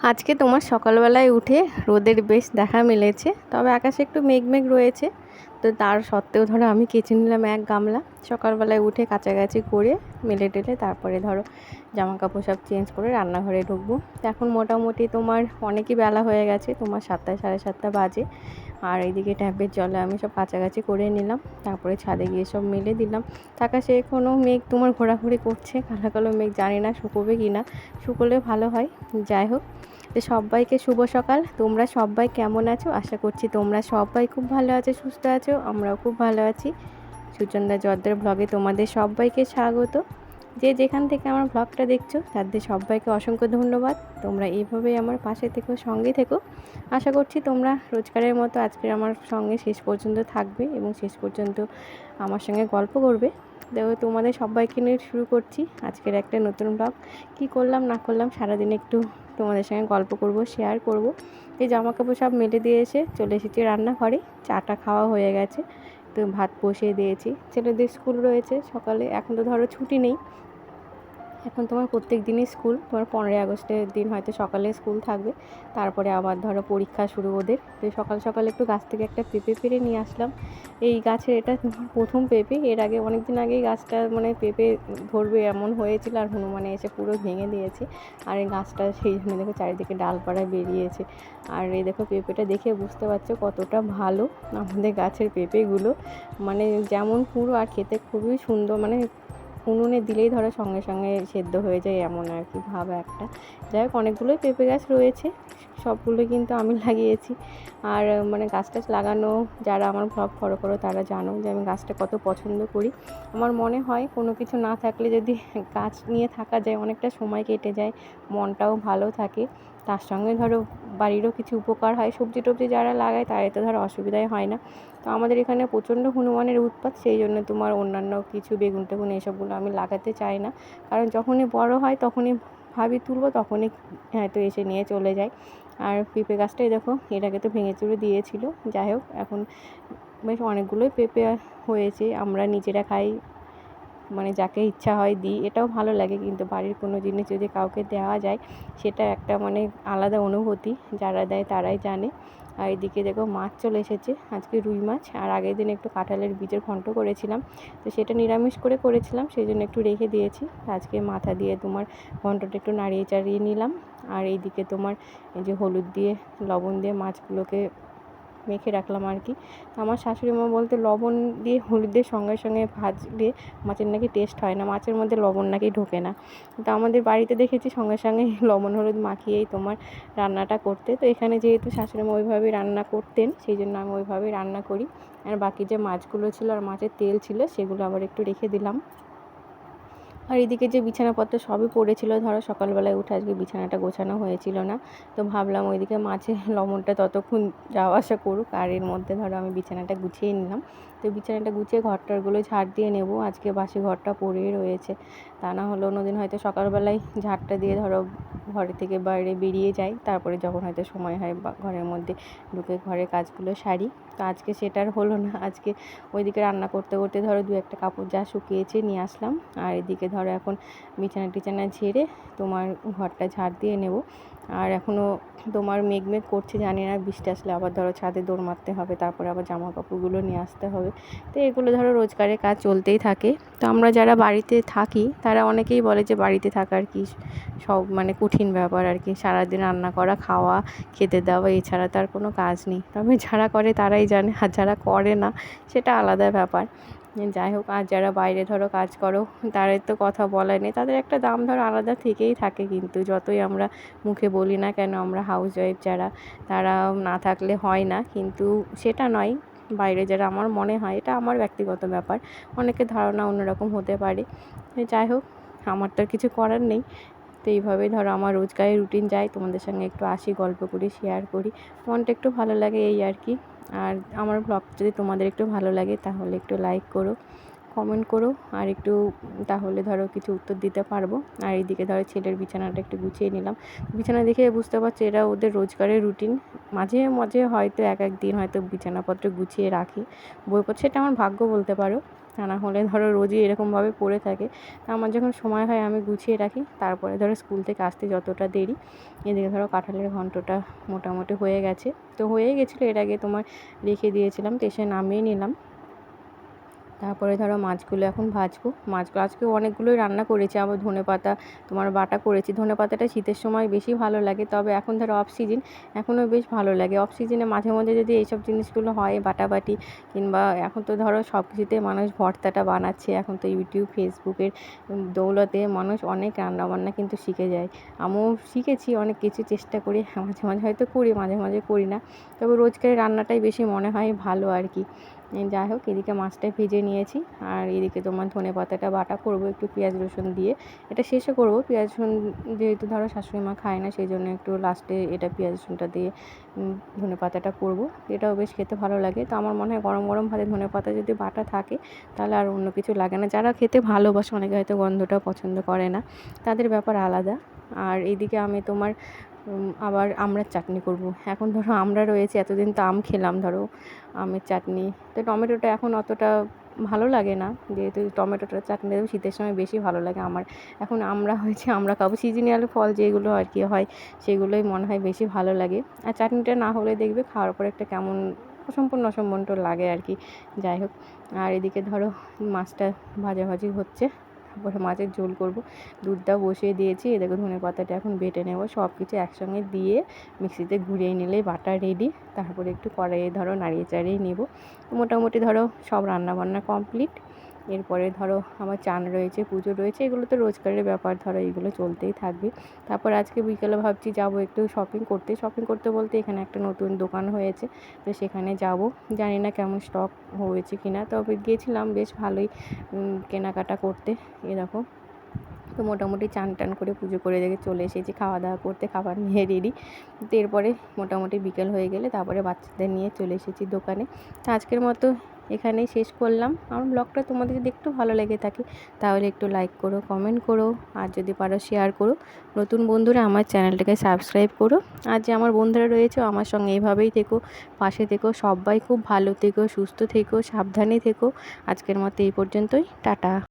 আজকে তোমার সকালবেলায় উঠে রোদের বেশ দেখা মিলেছে, তবে আকাশে একটু মেঘ মেঘ রয়েছে। তো তার সত্ত্বেও ধরো আমি কেচে নিলাম এক গামলা। সকালবেলায় উঠে কাচাকাচি করে মেলে টেলে তারপরে ধরো জামা কাপড় সব চেঞ্জ করে রান্নাঘরে ঢুকবো। তো এখন মোটামুটি তোমার অনেকই বেলা হয়ে গেছে, তোমার 7টা সাড়ে 7টা বাজে। আর এইদিকে ট্যাপের জলে আমি সব কাচাকাচি করে নিলাম, তারপরে ছাদে গিয়ে সব মেলে দিলাম। আকাশে কোনো মেঘ তোমার ঘোরাঘুরি করছে, কালো কালো মেঘ, জানি না শুকোবে কি না। শুকোলে ভালো হয়। যাই হোক, তো সবাইকে শুভ সকাল। তোমরা সবাই কেমন আছো? আশা করছি তোমরা সবাই খুব ভালো আছো, সুস্থ আছো। আমরাও খুব ভালো আছি। সুচন্দা জর্দার ব্লগে তোমাদের সবাইকে স্বাগত। যে যেখান থেকে আমার ব্লগটা দেখছো তাদের সবাইকে অসংখ্য ধন্যবাদ। তোমরা এইভাবেই আমার পাশে থেকো, সঙ্গে থেকো। আশা করছি তোমরা রোজকারের মতো আজকের আমার সঙ্গে শেষ পর্যন্ত থাকবে এবং শেষ পর্যন্ত আমার সঙ্গে গল্প করবে। দেখো, তোমাদের সবাইকে নিয়ে শুরু করছি আজকের একটা নতুন ব্লগ। কি করলাম না করলাম সারাদিন একটু তোমাদের সঙ্গে গল্প করব, শেয়ার করব। এই জামাকাপড় সব মেলে দিয়ে এসে চলে এসেছি রান্নাঘরে। চাটা খাওয়া হয়ে গেছে, তো ভাত বসিয়ে দিয়েছি। ছেলেদের স্কুল রয়েছে সকালে, এখন তো ধরো ছুটি নেই। এখন তোমার প্রত্যেক দিনই স্কুল। তোমার 15ই আগস্টের দিন হয়তো সকালে স্কুল থাকবে, তারপরে আবার ধরো পরীক্ষা শুরু ওদের। তো সকাল সকাল একটু গাছ থেকে একটা পেঁপে পেড়ে নিয়ে আসলাম। এই গাছের এটা তোমার প্রথম পেঁপে। এর আগে অনেক দিন আগেই গাছটা মানে পেঁপে ধরবে এমন হয়েছিল, আর হনুমানে এসে পুরো ভেঙে দিয়েছে। আর এই গাছটা সেই জন্য দেখো চারিদিকে ডালপাড়ায় বেরিয়েছে। আর এই দেখো পেঁপেটা দেখে বুঝতে পারছো কতটা ভালো আমাদের গাছের পেঁপেগুলো। মানে যেমন পুরো, আর খেতে খুবই সুন্দর। মানে উনুনে দিলেই ধরো সঙ্গে সঙ্গে সেদ্ধ হয়ে যায়, এমন আর কি ভাব একটা। যাই হোক, অনেকগুলোই পেঁপে গাছ রয়েছে, সবগুলো কিন্তু আমি লাগিয়েছি। আর মানে গাছ টাছ লাগানো, যারা আমার ব্লগ ফলো করো তারা জানো যে আমি গাছটা কত পছন্দ করি। আমার মনে হয় কোনো কিছু না থাকলে যদি গাছ নিয়ে থাকা যায়, অনেকটা সময় কেটে যায়, মনটাও ভালো থাকে। তার সঙ্গে ধরো বাড়িরও কিছু উপকার হয়। সবজি টবজি যারা লাগায় তাদের তো ধরো অসুবিধাই হয় না। তো আমাদের এখানে প্রচণ্ড হনুমানের উৎপাত, সেই জন্য তোমার অন্যান্য কিছু বেগুন টেগুন এসবগুলো আমি লাগাতে চাই না। কারণ যখনই বড় হয় তখনই ভাবি তুলবো, তখনই হয়তো এসে নিয়ে চলে যায়। আর পেঁপে গাছটাই দেখো, এর আগে তো ভেঙে চুরে দিয়েছিল। যাই হোক, এখন বেশ অনেকগুলোই পেঁপে হয়েছে। আমরা নিজেরা খাই, মানে যাকে ইচ্ছা হয় দিই, এটাও ভালো লাগে। কিন্তু বাড়ির কোনো জিনিস যদি কাউকে দেওয়া যায়, সেটা একটা মানে আলাদা অনুভূতি। যারা দেয় তারাই জানে। আর এদিকে দেখো মাছ চলে এসেছে, আজকে রুই মাছ। আর আগের দিন একটু কাঁঠালের বীজের ঘন্ট করেছিলাম, তো সেটা নিরামিষ করেছিলাম, সেই জন্য একটু রেখে দিয়েছি। আজকে মাথা দিয়ে তোমার ঘন্টটা একটু নাড়িয়ে চাড়িয়ে নিলাম। আর এইদিকে তোমার এই যে হলুদ দিয়ে লবণ দিয়ে মাছগুলোকে মেখে রাখলাম আর কি। আমার শাশুড়ি মা বলতে লবণ দিয়ে হলুদের সঙ্গে সঙ্গে ভাজলে মাছের নাকি টেস্ট হয় না, মাছের মধ্যে লবণ নাকি ঢোকে না। তো আমাদের বাড়িতে দেখেছি সঙ্গে সঙ্গে লবণ হলুদ মাখিয়েই তোমার রান্নাটা করতে। তো এখানে যেহেতু শাশুড়ি মা ওইভাবেই রান্না করতেন, সেই জন্য আমি ওইভাবেই রান্না করি। আর বাকি যে মাছগুলো ছিল আর মাছের তেল ছিল, সেগুলো আবার একটু রেখে দিলাম। আর এদিকে যে বিছানাপত্র সবই পড়েছিল, ধরো সকালবেলায় উঠে আজকে বিছানাটা গোছানো হয়েছিল না। তো ভাবলাম ওইদিকে মাছের লবণটা ততক্ষণ যাওয়া আসা করুক, আর এর মধ্যে ধরো আমি বিছানাটা গুছিয়ে নিলাম। তো বিছানাটা গুছিয়ে ঘরটারগুলো ঝাড় দিয়ে নেব। আজকে বাসি ঘরটা পড়েই রয়েছে, তা না হলে অন্যদিন হয়তো সকালবেলায় ঝাড়টা দিয়ে ধরো ঘরে থেকে বাইরে বেরিয়ে যাই, তারপরে যখন হয়তো সময় হয় বা ঘরের মধ্যে ঢুকে ঘরের কাজগুলো সারি। তো আজকে সেটার হলো না। আজকে ওইদিকে রান্না করতে করতে ধরো দু একটা কাপড় যা শুকিয়েছে নিয়ে আসলাম। আর এদিকে ধরো এখন বিছানা টিছানা ঝেড়ে তোমার ঘরটা ঝাড় দিয়ে নেব। আর এখনও তোমার মেঘ মেঘ করছে, জানি না বৃষ্টি আসলে আবার ধরো ছাদে দৌড় মারতে হবে, তারপরে আবার জামা কাপড়গুলো নিয়ে আসতে হবে। তো এগুলো ধরো রোজগারের কাজ চলতেই থাকে। তো আমরা যারা বাড়িতে থাকি তারা অনেকেই বলে যে বাড়িতে থাকার কি সব মানে কঠিন ব্যাপার আর কি, সারাদিন রান্না করা, খাওয়া, খেতে দেওয়া, এছাড়া তার কোনো কাজ নেই। তবে যারা করে তারাই জানে, আর যারা করে না সেটা আলাদা ব্যাপার। যাই হোক, আর যারা বাইরে ধরো কাজ করো তাদের তো কথা বলাই নেই, তাদের একটা দাম ধরো আলাদা থেকেই থাকে। কিন্তু যতই আমরা মুখে বলি না কেন আমরা হাউসওয়াইফ যারা, তারা না থাকলে হয় না, কিন্তু সেটা নয়। বাইরে যারা, আমার মনে হয়, এটা আমার ব্যক্তিগত ব্যাপার, অনেকের ধারণা অন্যরকম হতে পারে। যাই হোক, আমার তো আর কিছু করার নেই। তো এইভাবেই ধরো আমার রোজগারের রুটিন যায়। তোমাদের সঙ্গে একটু আসি, গল্প করি, শেয়ার করি, মনটা একটু ভালো লাগে, এই আর কি। আর আমার ব্লগ যদি তোমাদের একটু ভালো লাগে তাহলে একটু লাইক করো, কমেন্ট করো, আর একটু তাহলে ধরো কিছু উত্তর দিতে পারবো। আর এইদিকে ধরো ছেলের বিছানাটা একটু গুছিয়ে নিলাম। বিছানা দেখে বুঝতে পারছি এরা ওদের রোজগারের রুটিন। মাঝে মাঝে হয়তো এক এক দিন হয়তো বিছানাপত্র গুছিয়ে রাখি, বই পড়ছে, এটা আমার ভাগ্য বলতে পারো। তা না হলে ধরো রোজই এরকমভাবে পড়ে থাকে। তা আমার যখন সময় হয় আমি গুছিয়ে রাখি। তারপরে ধরো স্কুল থেকে আসতে যতটা দেরি, এদিকে ধরো কাঁঠালের ঘন্টটা মোটামুটি হয়ে গেছে। তো হয়েই গেছিলো, এর আগে তোমার রেখে দিয়েছিলাম, তো এসে নামিয়ে নিলাম। তারপরে ধরো মাছগুলো এখন ভাজবো। মাছগুলো আজকে অনেকগুলোই রান্না করেছি, আবার ধনেপাতা তোমার বাটা করেছি। ধনেপাতাটা শীতের সময় বেশি ভালো লাগে, তবে এখন ধরো অফ সিজন, এখনও বেশ ভালো লাগে। অফ সিজনে মাঝে মাঝে যদি এইসব জিনিসগুলো হয় বাটাবাটি, কিংবা এখন তো ধরো সব কিছুতে মানুষ ভর্তাটা বানাচ্ছে। এখন তো ইউটিউব ফেসবুকের দৌলতে মানুষ অনেক রান্নাবান্না কিন্তু শিখে যায়। আমিও শিখেছি অনেক কিছু, চেষ্টা করি, মাঝে মাঝে হয়তো করি, মাঝে মাঝে করি না। তবে রোজকারের রান্নাটাই বেশি মনে হয় ভালো আর কি। যাই হোক, এদিকে মাছটা ভেজে নিয়েছি, আর এদিকে তোমার ধনেপাতাটা বাটা করব একটু পেঁয়াজ রসুন দিয়ে। এটা শেষে করব, পেঁয়াজ রসুন যেহেতু ধরো শাশুড়ি মা খায় না, সেই জন্য একটু লাস্টে এটা পেঁয়াজ রসুনটা দিয়ে ধনেপাতাটা করব। এটাও বেশ খেতে ভালো লাগে। তো আমার মনে হয় গরম গরম ভাতে ধনেপাতা যদি বাটা থাকে তাহলে আর অন্য কিছু লাগে না। যারা খেতে ভালোবাসে, অনেকে হয়তো গন্ধটা পছন্দ করে না, তাদের ব্যাপার আলাদা। আর এইদিকে আমি তোমার আবার আমড়ার চাটনি করব। এখন ধরো আমড়া রয়েছে, এতদিন তো আম খেলাম, ধরো আমের চাটনি। তো টমেটোটা এখন অতটা ভালো লাগে না, যেহেতু টমেটোটার চাটনি দেবো, শীতের সময় বেশি ভালো লাগে আমার। এখন আমড়া হয়েছে, আমড়া খাবো। সিজনাল ফল যেগুলো আর কি হয়, সেগুলোই মনে হয় বেশি ভালো লাগে। আর চাটনিটা না হলে দেখবে খাওয়ার পর একটা কেমন অসম্পূর্ণ অসম্পূর্ণ লাগে আর কি। যাই হোক, আর এদিকে ধরো মাছটা ভাজাভাজি হচ্ছে, তারপরে মাছের ঝোল করব। দুধটা বসিয়ে দিয়েছি, এদিকে ধনেপাতাটা এখন বেটে নেব। সব কিছু একসঙ্গে দিয়ে মিক্সিতে ঘুরিয়ে নিলেই বাটা রেডি। তারপরে একটু কড়াইয়ে ধরো নাড়িয়ে চাড়িয়ে নেব। মোটামুটি ধরো সব রান্নাবান্না কমপ্লিট। এরপরে ধরো আমার চান রয়েছে, পুজো রয়েছে, এগুলো তো রোজকারের ব্যাপার, ধরো এইগুলো চলতেই থাকবে। তারপর আজকে বিকেলে ভাবছি যাব একটু শপিং করতে। শপিং করতে বলতে এখানে একটা নতুন দোকান হয়েছে, তো সেখানে যাব। জানি না কেমন স্টক হয়েছে কিনা, তবে গিয়েছিলাম বেশ ভালোই কেনাকাটা করতে। এরকম তো মোটামুটি চান টান করে পুজো করে দেখে চলে এসেছি খাওয়া দাওয়া করতে, খাবার নিয়ে রেডি। তো এরপরে মোটামুটি বিকেল হয়ে গেলে তারপরে বাচ্চাদের নিয়ে চলে এসেছি দোকানে। তো আজকের মতো এখানেই শেষ করলাম। আমার ব্লগটা তোমাদের যদি একটু ভালো লেগে থাকে তাহলে একটু লাইক করো, কমেন্ট করো, আর যদি পারো শেয়ার করো। নতুন বন্ধুরা আমার চ্যানেলটাকে সাবস্ক্রাইব করো। আর যে আমার বন্ধুরা রয়েছে আমার সঙ্গে এইভাবেই থেকো, পাশে থেকো। সবাই খুব ভালো থেকো, সুস্থ থেকো, সাবধানে থেকো। আজকের মতো এই পর্যন্তই, টাটা।